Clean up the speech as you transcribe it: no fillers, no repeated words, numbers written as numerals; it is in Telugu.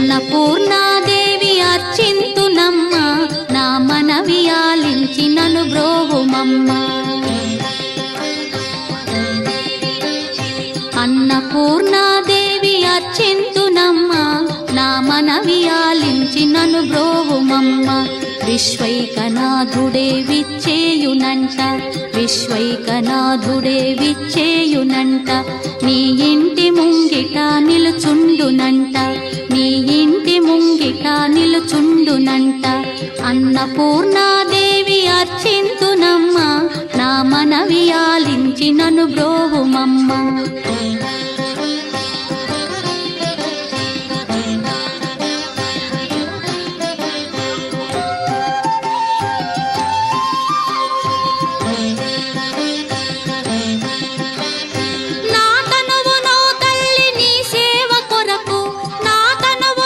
అన్నపూర్ణాదేవి అర్చింతునమ్మ, నా మనవి ఆలించి నన్ను బ్రోవుమమ్మ. అన్నపూర్ణాదేవి అర్చింతునమ్మ, నా మనవి ఆలించి నన్ను బ్రోవుమమ్మ. విశ్వైకనాథుడే విచ్చేయునంట, విశ్వైకనాథుడే విచ్చేయునంట. నీ ఇంటి ముంగిట నిలుచుండునంట, నీ ఇంటి ముంగిట నిలుచుండునంట. అన్నపూర్ణాదేవి అర్చింతునమ్మ, నా మనవి ఆలించి నన్ను బ్రోవుమమ్మ.